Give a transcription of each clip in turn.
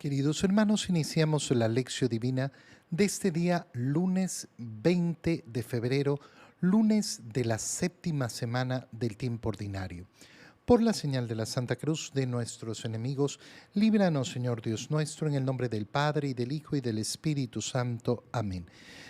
Queridos hermanos, iniciamos la lección divina de este día, lunes 20 de febrero, lunes de la séptima semana del tiempo ordinario. Por la señal de la Santa Cruz de nuestros enemigos, líbranos, Señor Dios nuestro, en el nombre del Padre, y del Hijo, y del Espíritu Santo. Amén.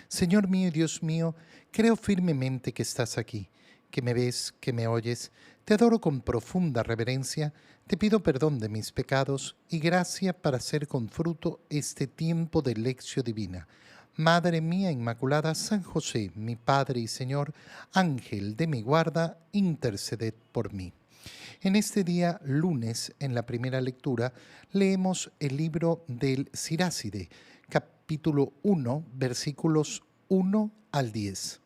Señor mío y Dios mío, creo firmemente que estás aquí, que me ves, que me oyes. Te adoro con profunda reverencia, te pido perdón de mis pecados y gracia para hacer con fruto este tiempo de lección divina. Madre mía Inmaculada, San José, mi Padre y Señor, Ángel de mi guarda, interceded por mí. En este día, lunes, en la primera lectura, leemos el libro del Siráside, capítulo 1, versículos 1 al 10.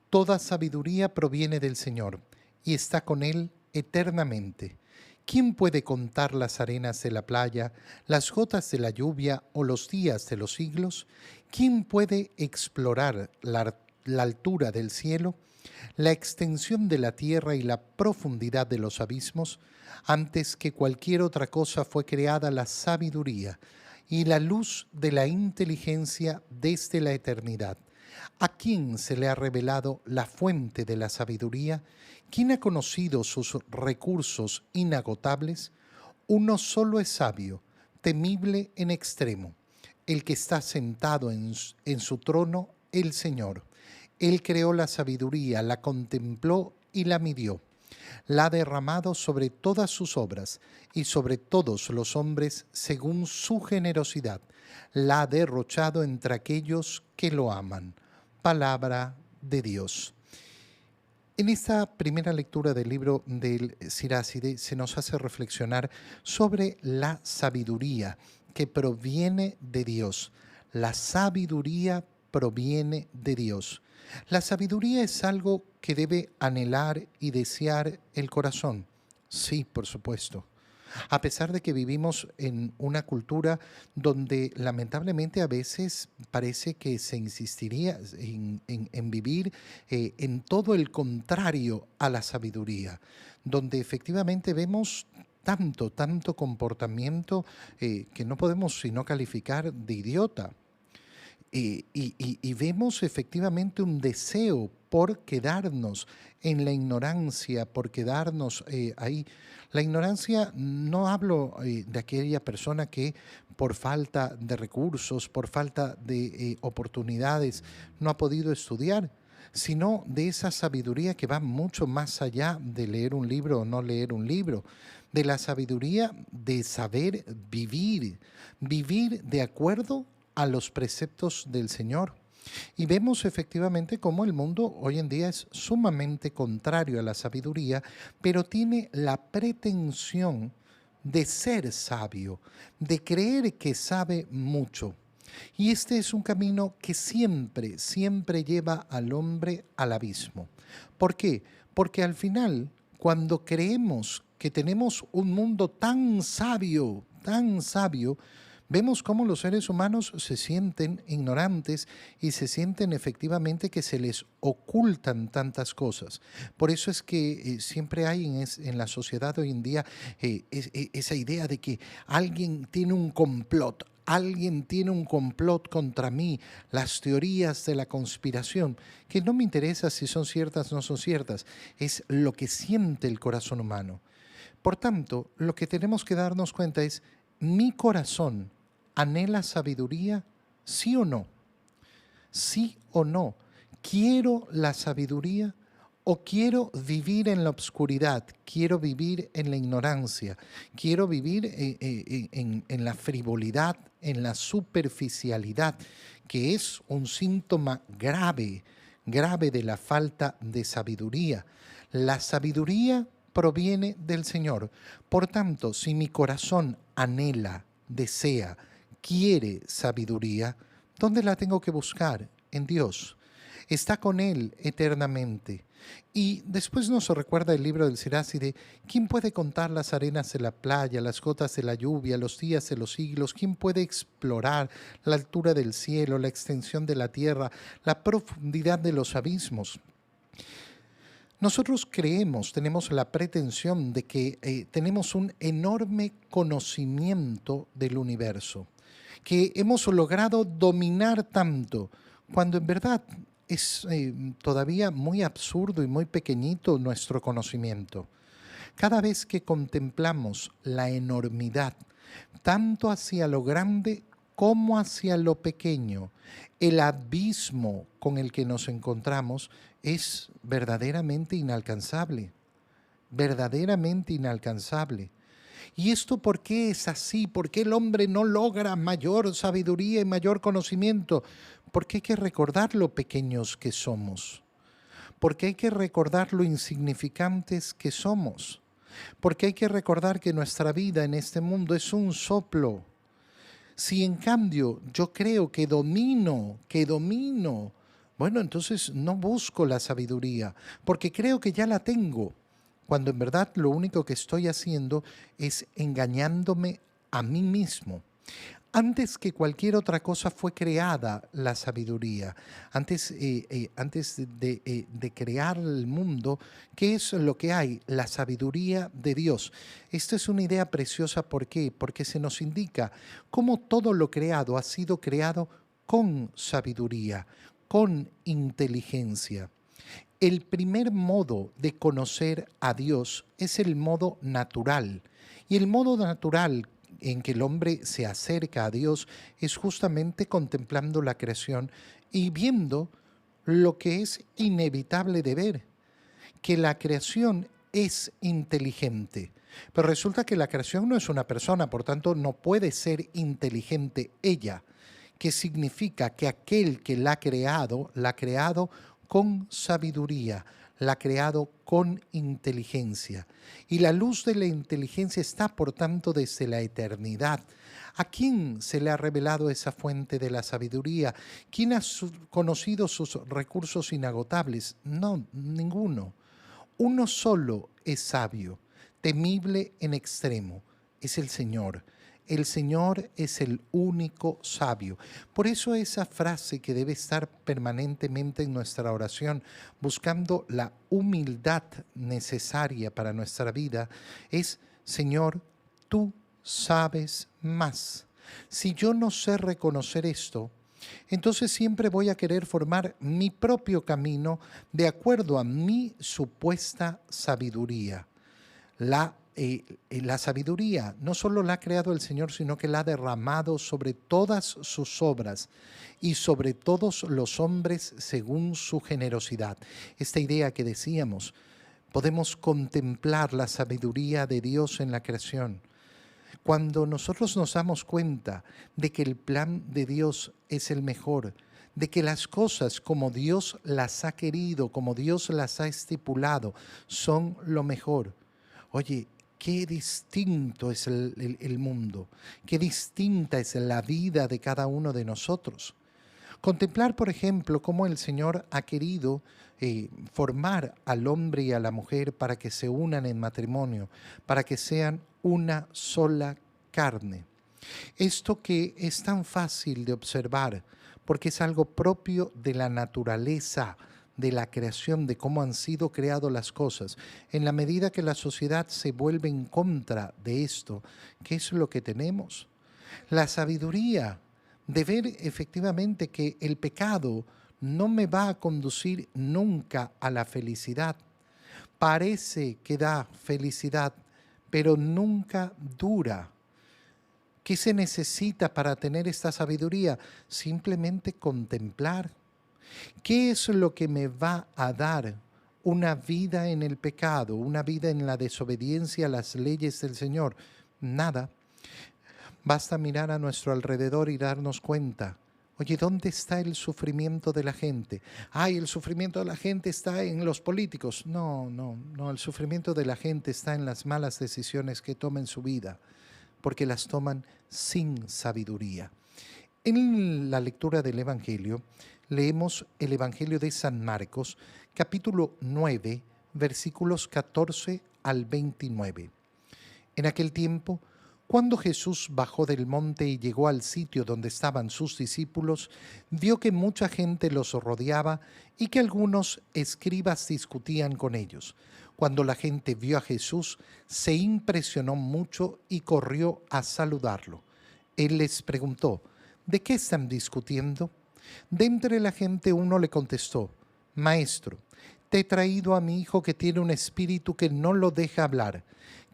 Toda sabiduría proviene del Señor y está con Él eternamente. ¿Quién puede contar las arenas de la playa, las gotas de la lluvia o los días de los siglos? ¿Quién puede explorar la altura del cielo, la extensión de la tierra y la profundidad de los abismos? Antes que cualquier otra cosa fue creada la sabiduría y la luz de la inteligencia desde la eternidad. ¿A quién se le ha revelado la fuente de la sabiduría? ¿Quién ha conocido sus recursos inagotables? Uno solo es sabio, temible en extremo, el que está sentado en su trono, el Señor. Él creó la sabiduría, la contempló y la midió. La ha derramado sobre todas sus obras y sobre todos los hombres según su generosidad. La ha derrochado entre aquellos que lo aman. Palabra de Dios. En esta primera lectura del libro del Siráside se nos hace reflexionar sobre la sabiduría que proviene de Dios. La sabiduría proviene de Dios. La sabiduría es algo que debe anhelar y desear el corazón. Sí, por supuesto. A pesar de que vivimos en una cultura donde lamentablemente a veces parece que se insistiría en vivir en todo el contrario a la sabiduría, donde efectivamente vemos tanto comportamiento que no podemos sino calificar de idiota. Y vemos efectivamente un deseo por quedarnos en la ignorancia, por quedarnos ahí. La ignorancia, no hablo de aquella persona que por falta de recursos, por falta de oportunidades, no ha podido estudiar, sino de esa sabiduría que va mucho más allá de leer un libro o no leer un libro, de la sabiduría de saber vivir, vivir de acuerdo a los preceptos del Señor. Y vemos efectivamente cómo el mundo hoy en día es sumamente contrario a la sabiduría, pero tiene la pretensión de ser sabio, de creer que sabe mucho. Y este es un camino que siempre lleva al hombre al abismo. ¿Por qué? Porque al final, cuando creemos que tenemos un mundo tan sabio, vemos cómo los seres humanos se sienten ignorantes y se sienten efectivamente que se les ocultan tantas cosas. Por eso es que siempre hay en la sociedad hoy en día esa idea de que alguien tiene un complot. Alguien tiene un complot contra mí, las teorías de la conspiración, que no me interesa si son ciertas o no son ciertas, es lo que siente el corazón humano. Por tanto, lo que tenemos que darnos cuenta es, mi corazón anhela sabiduría, sí o no. Sí o no. ¿Quiero la sabiduría o quiero vivir en la oscuridad? ¿Quiero vivir en la ignorancia? ¿Quiero vivir en la frivolidad, en la superficialidad, que es un síntoma grave de la falta de sabiduría? La sabiduría proviene del Señor. Por tanto, si mi corazón anhela, desea, quiere sabiduría, ¿dónde la tengo que buscar? En Dios. Está con Él eternamente. Y después nos recuerda el libro del Siráside, ¿quién puede contar las arenas de la playa, las gotas de la lluvia, los días de los siglos? ¿Quién puede explorar la altura del cielo, la extensión de la tierra, la profundidad de los abismos? Nosotros creemos, tenemos la pretensión de que tenemos un enorme conocimiento del universo, que hemos logrado dominar tanto, cuando en verdad es todavía muy absurdo y muy pequeñito nuestro conocimiento. Cada vez que contemplamos la enormidad, tanto hacia lo grande como hacia lo pequeño, el abismo con el que nos encontramos es verdaderamente inalcanzable, verdaderamente inalcanzable. ¿Y esto por qué es así? ¿Por qué el hombre no logra mayor sabiduría y mayor conocimiento? Porque hay que recordar lo pequeños que somos, porque hay que recordar lo insignificantes que somos, porque hay que recordar que nuestra vida en este mundo es un soplo. Si en cambio yo creo que domino, bueno, entonces no busco la sabiduría, porque creo que ya la tengo, cuando en verdad lo único que estoy haciendo es engañándome a mí mismo. Antes que cualquier otra cosa fue creada la sabiduría. Antes de crear el mundo, ¿qué es lo que hay? La sabiduría de Dios. Esta es una idea preciosa. ¿Por qué? Porque se nos indica cómo todo lo creado ha sido creado con sabiduría, con inteligencia. El primer modo de conocer a Dios es el modo natural. Y el modo natural en que el hombre se acerca a Dios es justamente contemplando la creación y viendo lo que es inevitable de ver, que la creación es inteligente. Pero resulta que la creación no es una persona, por tanto no puede ser inteligente ella, que significa que aquel que la ha creado con sabiduría, la ha creado con inteligencia. Y la luz de la inteligencia está, por tanto, desde la eternidad. ¿A quién se le ha revelado esa fuente de la sabiduría? ¿Quién ha conocido sus recursos inagotables? No, ninguno. Uno solo es sabio, temible en extremo, es el Señor. El Señor es el único sabio. Por eso esa frase que debe estar permanentemente en nuestra oración, buscando la humildad necesaria para nuestra vida, es: Señor, tú sabes más. Si yo no sé reconocer esto, entonces siempre voy a querer formar mi propio camino de acuerdo a mi supuesta sabiduría. La sabiduría no solo la ha creado el Señor, sino que la ha derramado sobre todas sus obras y sobre todos los hombres según su generosidad. Esta idea que decíamos, podemos contemplar la sabiduría de Dios en la creación. Cuando nosotros nos damos cuenta de que el plan de Dios es el mejor, de que las cosas como Dios las ha querido, como Dios las ha estipulado, son lo mejor. Oye, qué distinto es el mundo, qué distinta es la vida de cada uno de nosotros. Contemplar, por ejemplo, cómo el Señor ha querido formar al hombre y a la mujer para que se unan en matrimonio, para que sean una sola carne. Esto que es tan fácil de observar, porque es algo propio de la naturaleza, de la creación, de cómo han sido creadas las cosas. En la medida que la sociedad se vuelve en contra de esto, ¿qué es lo que tenemos? La sabiduría de ver efectivamente que el pecado no me va a conducir nunca a la felicidad. Parece que da felicidad, pero nunca dura. ¿Qué se necesita para tener esta sabiduría? Simplemente contemplar. ¿Qué es lo que me va a dar una vida en el pecado, una vida en la desobediencia a las leyes del Señor? Nada. Basta mirar a nuestro alrededor y darnos cuenta. Oye, ¿dónde está el sufrimiento de la gente? Ay, el sufrimiento de la gente está en los políticos. No, no, no, el sufrimiento de la gente está en las malas decisiones que toman en su vida, porque las toman sin sabiduría. En la lectura del Evangelio, leemos el Evangelio de San Marcos, capítulo 9, versículos 14 al 29. En aquel tiempo, Cuando Jesús bajó del monte y llegó al sitio donde estaban sus discípulos, vio que mucha gente los rodeaba y que algunos escribas discutían con ellos. Cuando la gente vio a Jesús, se impresionó mucho y corrió a saludarlo. Él les preguntó: ¿de qué están discutiendo? De entre la gente uno le contestó: Maestro, te he traído a mi hijo que tiene un espíritu que no lo deja hablar.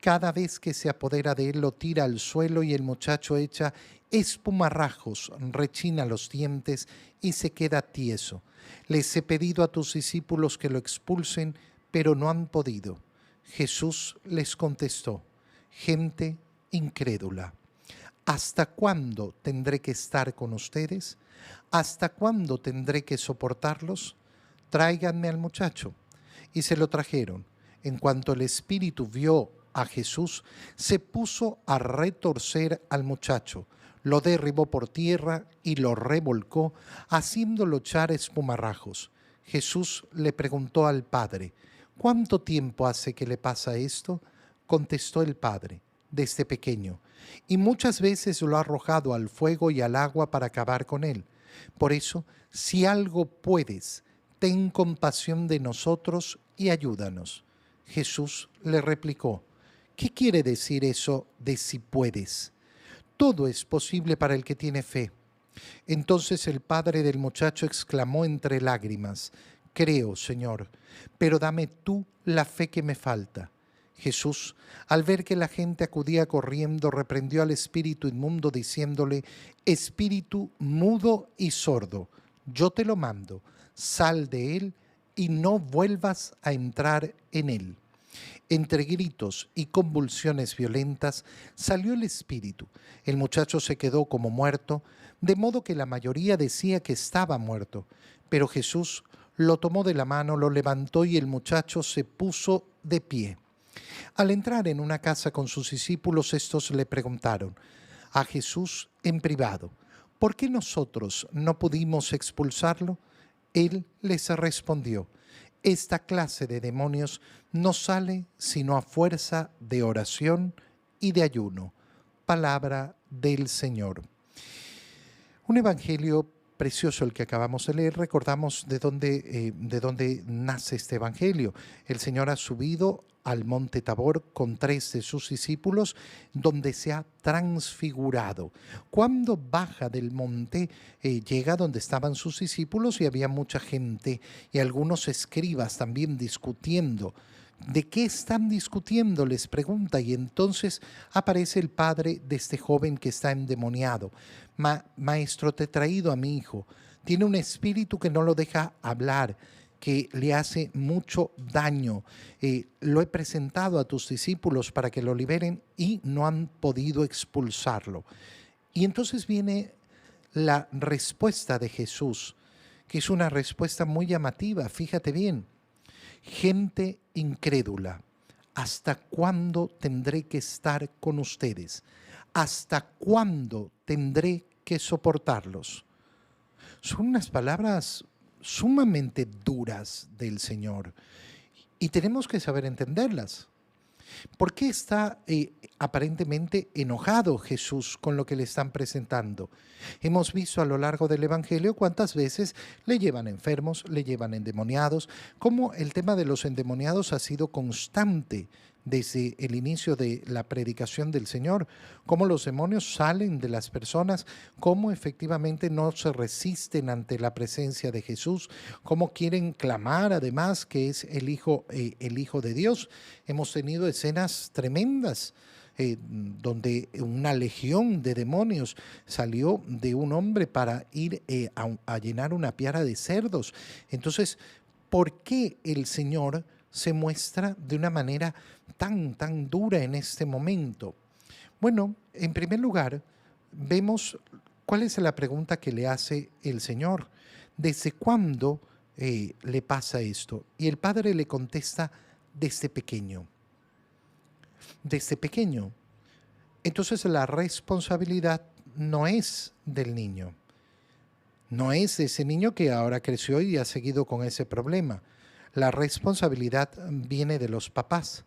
Cada vez que se apodera de él lo tira al suelo y el muchacho echa espumarrajos, rechina los dientes y se queda tieso. Les he pedido a tus discípulos que lo expulsen, pero no han podido. Jesús les contestó: gente incrédula. ¿Hasta cuándo tendré que estar con ustedes? ¿Hasta cuándo tendré que soportarlos? Tráiganme al muchacho. Y se lo trajeron. En cuanto el espíritu vio a Jesús, se puso a retorcer al muchacho, lo derribó por tierra y lo revolcó, haciéndolo echar espumarrajos. Jesús le preguntó al padre: ¿cuánto tiempo hace que le pasa esto? Contestó el padre: desde pequeño, y muchas veces lo ha arrojado al fuego y al agua para acabar con él. Por eso, si algo puedes, ten compasión de nosotros y ayúdanos. Jesús le replicó: ¿qué quiere decir eso de si puedes? Todo es posible para el que tiene fe. Entonces el padre del muchacho exclamó entre lágrimas: creo, Señor, pero dame tú la fe que me falta. Jesús, al ver que la gente acudía corriendo, reprendió al espíritu inmundo diciéndole: espíritu mudo y sordo, yo te lo mando, sal de él y no vuelvas a entrar en él. Entre gritos y convulsiones violentas salió el espíritu. El muchacho se quedó como muerto, de modo que la mayoría decía que estaba muerto. Pero Jesús lo tomó de la mano, lo levantó y el muchacho se puso de pie. Al entrar en una casa con sus discípulos, estos le preguntaron a Jesús en privado: ¿por qué nosotros no pudimos expulsarlo? Él les respondió: esta clase de demonios no sale sino a fuerza de oración y de ayuno. Palabra del Señor. Un evangelio precioso el que acabamos de leer. Recordamos de dónde nace este evangelio. El Señor ha subido al monte Tabor con 3 de sus discípulos, donde se ha transfigurado. Cuando baja del monte, llega donde estaban sus discípulos y había mucha gente y algunos escribas también discutiendo. ¿De qué están discutiendo?, les pregunta, y entonces aparece el padre de este joven que está endemoniado. Maestro, te he traído a mi hijo. Tiene un espíritu que no lo deja hablar, que le hace mucho daño. Lo he presentado a tus discípulos para que lo liberen y no han podido expulsarlo. Y entonces viene la respuesta de Jesús, que es una respuesta muy llamativa. Fíjate bien: gente incrédula, ¿hasta cuándo tendré que estar con ustedes? ¿Hasta cuándo tendré que soportarlos? Son unas palabras sumamente duras del Señor y tenemos que saber entenderlas. ¿Por qué está aparentemente enojado Jesús con lo que le están presentando? Hemos visto a lo largo del Evangelio cuántas veces le llevan enfermos, le llevan endemoniados, cómo el tema de los endemoniados ha sido constante desde el inicio de la predicación del Señor, cómo los demonios salen de las personas, cómo efectivamente no se resisten ante la presencia de Jesús, cómo quieren clamar además que es el Hijo de Dios. Hemos tenido escenas tremendas donde una legión de demonios salió de un hombre para ir a llenar una piara de cerdos. Entonces, ¿por qué el Señor se muestra de una manera tan dura en este momento? Bueno, en primer lugar, vemos cuál es la pregunta que le hace el Señor. ¿Desde cuándo le pasa esto? Y el padre le contesta: desde pequeño. Desde pequeño. Entonces la responsabilidad no es del niño. No es de ese niño que ahora creció y ha seguido con ese problema. La responsabilidad viene de los papás.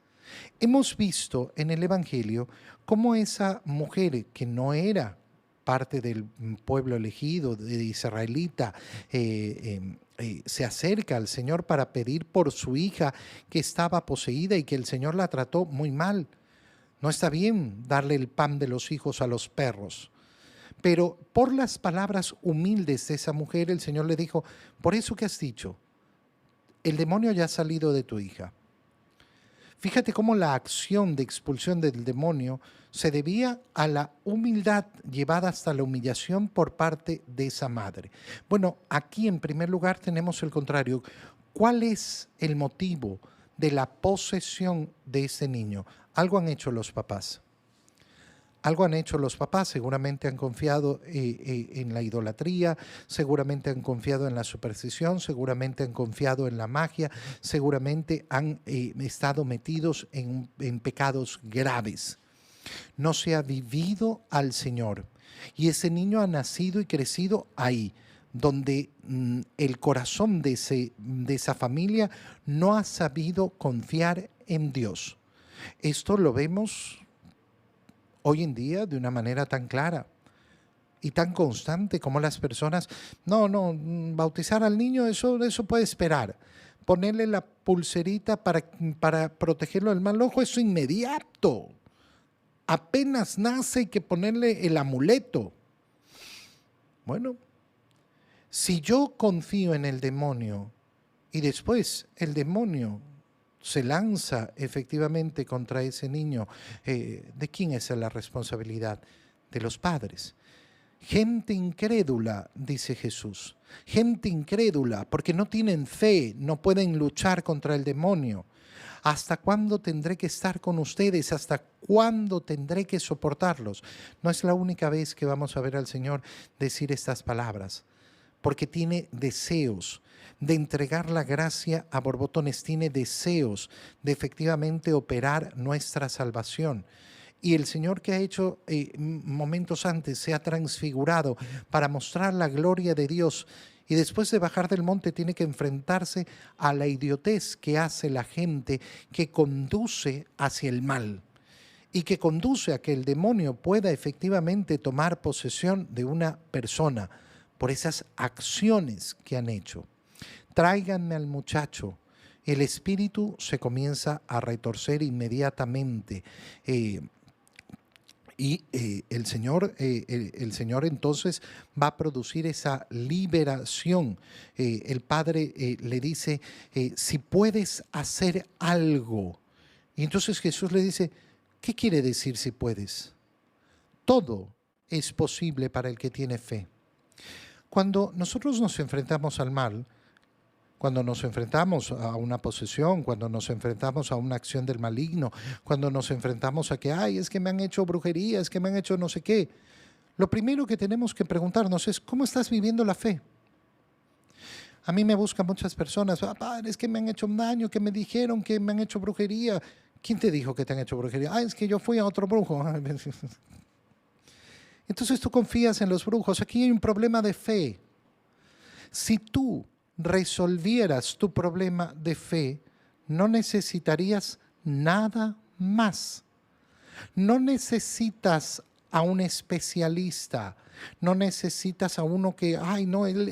Hemos visto en el Evangelio cómo esa mujer que no era parte del pueblo elegido, de israelita, se acerca al Señor para pedir por su hija que estaba poseída y que el Señor la trató muy mal. No está bien darle el pan de los hijos a los perros. Pero por las palabras humildes de esa mujer, el Señor le dijo, por eso que has dicho, el demonio ya ha salido de tu hija. Fíjate cómo la acción de expulsión del demonio se debía a la humildad llevada hasta la humillación por parte de esa madre. Bueno, aquí en primer lugar tenemos el contrario. ¿Cuál es el motivo de la posesión de ese niño? Algo han hecho los papás. Algo han hecho los papás, seguramente han confiado en la idolatría, seguramente han confiado en la superstición, seguramente han confiado en la magia, seguramente han estado metidos en pecados graves. No se ha vivido al Señor y ese niño ha nacido y crecido ahí, donde el corazón de esa familia no ha sabido confiar en Dios. Esto lo vemos hoy en día de una manera tan clara y tan constante como las personas, bautizar al niño, eso puede esperar. Ponerle la pulserita para protegerlo del mal ojo, eso inmediato. Apenas nace hay que ponerle el amuleto. Bueno, si yo confío en el demonio y después el demonio se lanza efectivamente contra ese niño, ¿de quién es la responsabilidad? De los padres. Gente incrédula, dice Jesús. Gente incrédula, porque no tienen fe, no pueden luchar contra el demonio. ¿Hasta cuándo tendré que estar con ustedes? ¿Hasta cuándo tendré que soportarlos? No es la única vez que vamos a ver al Señor decir estas palabras, porque tiene deseos de entregar la gracia a borbotones, tiene deseos de efectivamente operar nuestra salvación. Y el Señor, que ha hecho momentos antes, se ha transfigurado para mostrar la gloria de Dios, y después de bajar del monte tiene que enfrentarse a la idiotez que hace la gente, que conduce hacia el mal y que conduce a que el demonio pueda efectivamente tomar posesión de una persona por esas acciones que han hecho. Tráiganme al muchacho. El espíritu se comienza a retorcer inmediatamente. El Señor entonces va a producir esa liberación. El Padre le dice, si puedes hacer algo. Y entonces Jesús le dice, ¿qué quiere decir si puedes? Todo es posible para el que tiene fe. Cuando nosotros nos enfrentamos al mal, cuando nos enfrentamos a una posesión, cuando nos enfrentamos a una acción del maligno, cuando nos enfrentamos a que, es que me han hecho brujería, es que me han hecho no sé qué, lo primero que tenemos que preguntarnos es, ¿cómo estás viviendo la fe? A mí me buscan muchas personas, padre, es que me han hecho un daño, que me dijeron que me han hecho brujería. ¿Quién te dijo que te han hecho brujería? Es que yo fui a otro brujo. Entonces tú confías en los brujos. Aquí hay un problema de fe. Si tú resolvieras tu problema de fe, no necesitarías nada más. No necesitas a un especialista, no necesitas a uno que,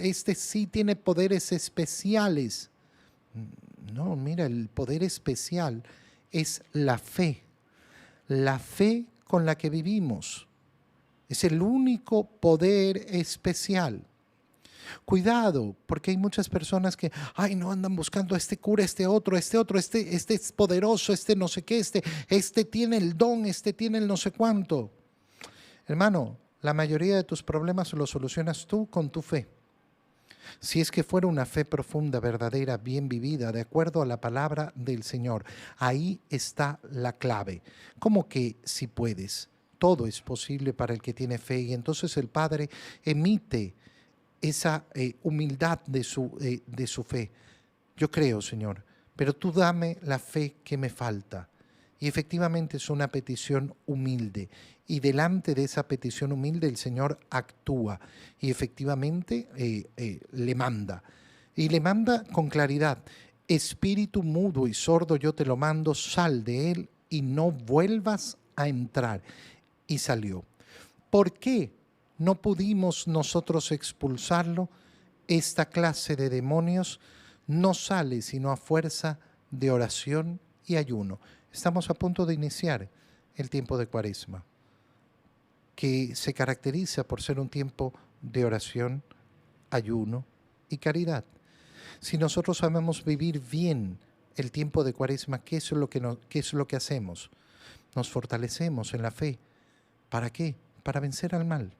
este sí tiene poderes especiales. No, mira, el poder especial es la fe con la que vivimos. Es el único poder especial. Cuidado, porque hay muchas personas que, andan buscando a este cura, este otro, este es poderoso, este no sé qué, este tiene el don, este tiene el no sé cuánto. Hermano, la mayoría de tus problemas los solucionas tú con tu fe. Si es que fuera una fe profunda, verdadera, bien vivida, de acuerdo a la palabra del Señor, ahí está la clave. ¿Cómo que si puedes? Todo es posible para el que tiene fe, y entonces el Padre emite esa humildad de su fe. Yo creo, Señor, pero tú dame la fe que me falta. Y efectivamente es una petición humilde. Y delante de esa petición humilde el Señor actúa y efectivamente le manda. Y le manda con claridad. Espíritu mudo y sordo yo te lo mando, sal de él y no vuelvas a entrar. Y salió. ¿Por qué no pudimos nosotros expulsarlo? Esta clase de demonios no sale sino a fuerza de oración y ayuno. Estamos a punto de iniciar el tiempo de Cuaresma, que se caracteriza por ser un tiempo de oración, ayuno y caridad. Si nosotros sabemos vivir bien el tiempo de Cuaresma, ¿qué es qué es lo que hacemos? Nos fortalecemos en la fe. ¿Para qué? Para vencer al mal.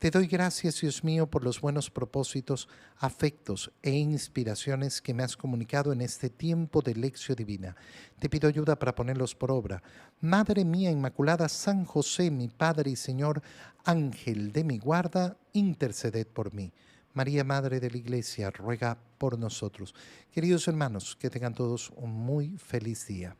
Te doy gracias, Dios mío, por los buenos propósitos, afectos e inspiraciones que me has comunicado en este tiempo de lección divina. Te pido ayuda para ponerlos por obra. Madre mía Inmaculada, San José, mi Padre y Señor, Ángel de mi guarda, interceded por mí. María, Madre de la Iglesia, ruega por nosotros. Queridos hermanos, que tengan todos un muy feliz día.